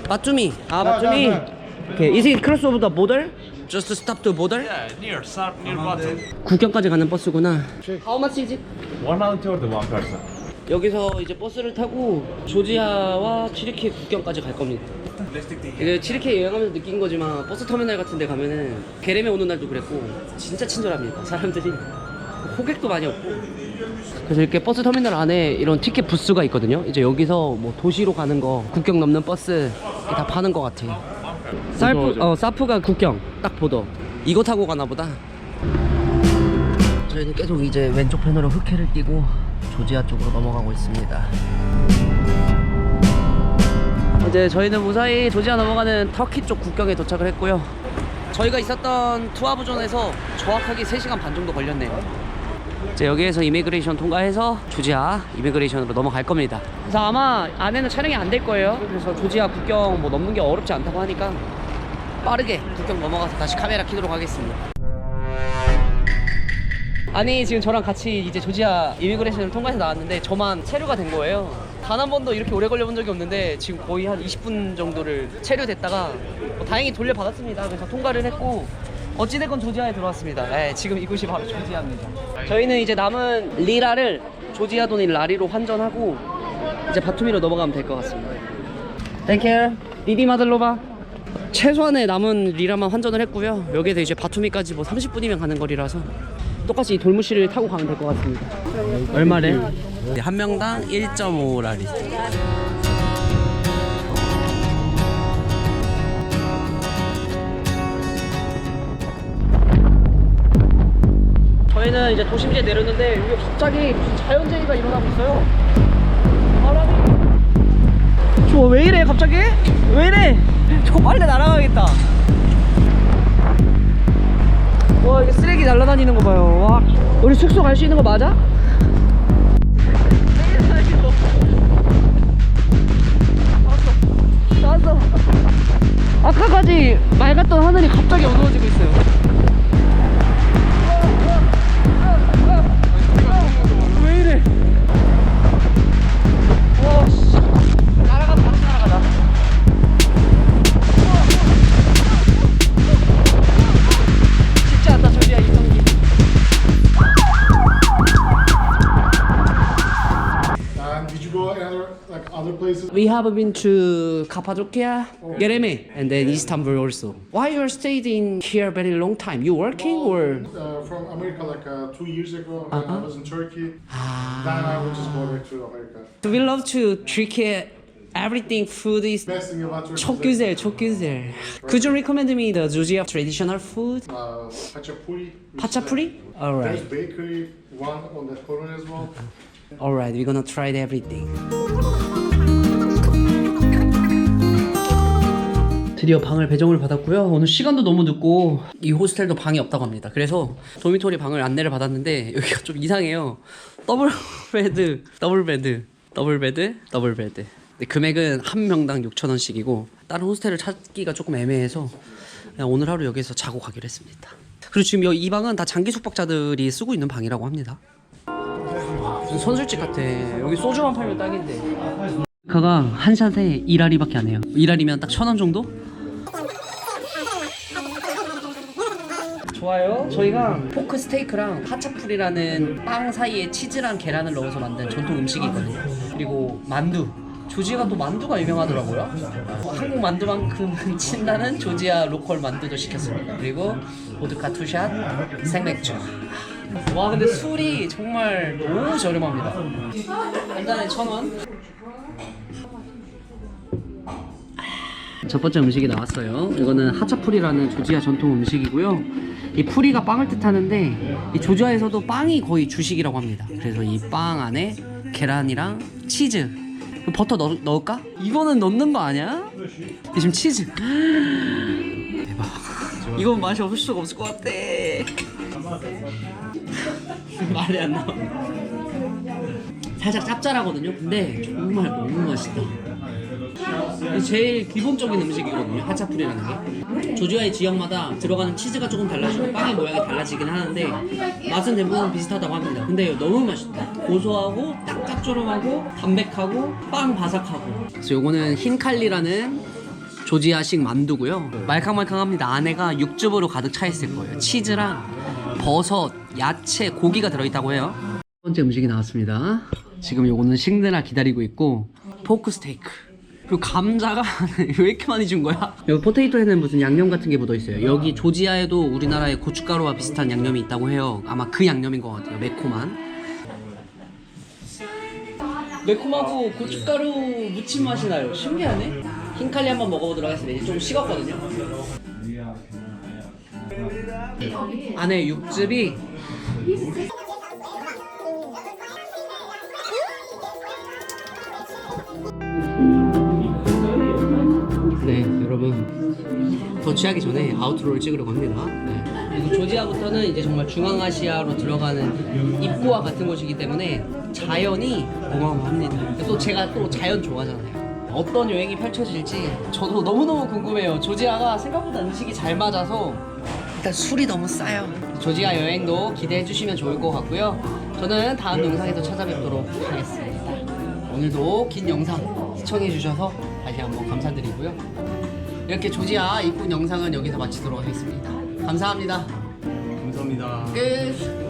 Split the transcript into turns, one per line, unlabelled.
바투미. 아, 바투미. Okay. Is it cross over the border? Just to stop the border?
Yeah, near bottom.
국경까지 가는 버스구나. How much is it?
100 one person.
여기서 이제 버스를 타고 조지아와 치리케 국경까지 갈 겁니다. 이게 치리케 여행하면서 느낀 거지만 버스 터미널 같은 데 가면은 게레메 오는 날도 그랬고 진짜 친절합니다. 사람들이 호객도 많이 없고. 그래서 이렇게 버스 터미널 안에 이런 티켓 부스가 있거든요. 이제 여기서 뭐 도시로 가는 거, 국경 넘는 버스 다 파는 것 같아요. 사프가 국경 딱 보더. 이거 타고 가나 보다. 저희는 계속 이제 왼쪽 편으로 흑해를 띄고 조지아 쪽으로 넘어가고 있습니다. 이제 저희는 무사히 조지아 넘어가는 터키 쪽 국경에 도착을 했고요. 저희가 있었던 투아부존에서 정확하게 3시간 반 정도 걸렸네요. 이제 여기에서 이미그레이션 통과해서 조지아 이미그레이션으로 넘어갈 겁니다. 그래서 아마 안에는 촬영이 안 될 거예요. 그래서 조지아 국경 뭐 넘는 게 어렵지 않다고 하니까 빠르게 국경 넘어가서 다시 카메라 켜도록 하겠습니다. 아니 지금 저랑 같이 이제 조지아 이미그레이션을 통과해서 나왔는데 저만 체류가 된 거예요. 단 한 번도 이렇게 오래 걸려본 적이 없는데 지금 거의 한 20분 정도를 체류됐다가 다행히 돌려받았습니다. 그래서 통과를 했고 어찌됐건 조지아에 들어왔습니다. 네, 지금 이곳이 바로 조지아입니다. 저희는 이제 남은 리라를 조지아 돈인 라리로 환전하고 이제 바투미로 넘어가면 될 것 같습니다. 땡큐 디디 마들로바. 최소한의 남은 리라만 환전을 했고요. 여기에서 이제 바투미까지 뭐 30분이면 가는 거리라서 똑같이 돌무시를 타고 가면 될 것 같습니다. 얼마래? 한 명당 1.5라리. 저희는 이제 도심지에 내렸는데 여기 갑자기 무슨 자연재해가 일어나고 있어요. 바람이. 저 왜 이래 갑자기? 왜 이래? 저 빨리 날아가겠다. 와 이게 쓰레기 날아다니는 거 봐요. 와 우리 숙소 갈 수 있는 거 맞아? 나왔어. 아까까지 맑았던 하늘이 갑자기 어두워지고 있어요. 왜 이래? 와 씨. 날아가다 다시 날아가다. 쉽지 않다 조지아 이성기.
Did you go other places?
We have been to Cappadocia, Gereme, and then Istanbul also. Why you are stayed in here very long time? You working or?
From America 2 years ago when I was in Turkey. Then I would just go back to America.
So we love to Turkey. Everything food is
Best thing about Turkey
çok
is
güzel, çok güzel. Could you recommend me the Georgia traditional food?
Hachapuri.
Hachapuri? All
There's
right,
bakery, one on that corner as well.
all right. We're gonna try everything. 드디어 방을 배정을 받았고요. 오늘 시간도 너무 늦고 이 호스텔도 방이 없다고 합니다. 그래서 도미토리 방을 안내를 받았는데 여기가 좀 이상해요. 더블 베드, 더블 베드, 더블 베드, 더블 베드. 근데 금액은 한 명당 6,000원씩이고 다른 호스텔을 찾기가 조금 애매해서 그냥 오늘 하루 여기서 자고 가기로 했습니다. 그리고 지금 이 방은 다 장기 숙박자들이 쓰고 있는 방이라고 합니다. 무슨 선술집 같아. 여기 소주만 팔면 딱인데. 가가 한 샷에 2라리밖에 안 해요. 2라리면 딱 1,000원 정도? 좋아요. 저희가 포크 스테이크랑 하차풀이라는 빵 사이에 치즈랑 계란을 넣어서 만든 전통 음식이 있거든요. 그리고 만두. 조지아가 또 만두가 유명하더라고요. 한국 만두만큼 신나는 조지아 로컬 만두도 시켰습니다. 그리고 보드카 투샷, 생맥주. 와 근데 술이 정말 너무 저렴합니다. 한 잔에 1,000원. 첫 번째 음식이 나왔어요. 이거는 하차풀이라는 조지아 전통 음식이고요. 이 풀이가 빵을 뜻하는데 이 조지아에서도 빵이 거의 주식이라고 합니다. 그래서 이 빵 안에 계란이랑 치즈, 버터 넣을까? 이거는 넣는 거 아니야? 이 지금 치즈. 대박. 이건 맛이 없을 수가 없을 것 같아. 말이 안 나와. 살짝 짭짤하거든요. 근데 정말 너무 맛있다. 제일 기본적인 음식이거든요. 하차풀이라는 게. 조지아의 지역마다 들어가는 치즈가 조금 달라지고 빵의 모양이 달라지긴 하는데 맛은 대부분 비슷하다고 합니다. 근데 너무 맛있다. 고소하고 딱 짭조름하고 담백하고 빵 바삭하고. 그래서 요거는 흰 칼리라는 조지아식 만두고요. 말캉말캉합니다. 안에가 육즙으로 가득 차 있을 거예요. 치즈랑 버섯, 야채, 고기가 들어있다고 해요. 첫 번째 음식이 나왔습니다. 지금 요거는 식느라 기다리고 있고, 포크 스테이크. 그리고 감자가 왜 이렇게 많이 준 거야? 여기 포테이토에는 무슨 양념 같은 게 묻어 있어요. 여기 조지아에도 우리나라의 고춧가루와 비슷한 양념이 있다고 해요. 아마 그 양념인 것 같아요. 매콤한. 매콤하고 고춧가루 무침 맛이 나요. 신기하네. 흰칼리 한번 먹어보도록 하겠습니다. 이제 좀 식었거든요. 안에 육즙이 네, 여러분 더 취하기 전에 아우트로를 찍으려고 합니다. 네. 그리고 조지아부터는 이제 정말 중앙아시아로 들어가는 입구와 같은 곳이기 때문에 자연이 어마어마합니다. 또 제가 또 자연 좋아하잖아요. 어떤 여행이 펼쳐질지 저도 너무너무 궁금해요. 조지아가 생각보다 음식이 잘 맞아서 일단 술이 너무 싸요. 조지아 여행도 기대해 주시면 좋을 것 같고요. 저는 다음 영상에서 찾아뵙도록 하겠습니다. 오늘도 긴 영상 시청해 주셔서 다시 한번 감사드리고요. 이렇게 조지아 이쁜 영상은 여기서 마치도록 하겠습니다. 감사합니다.
감사합니다.
끝.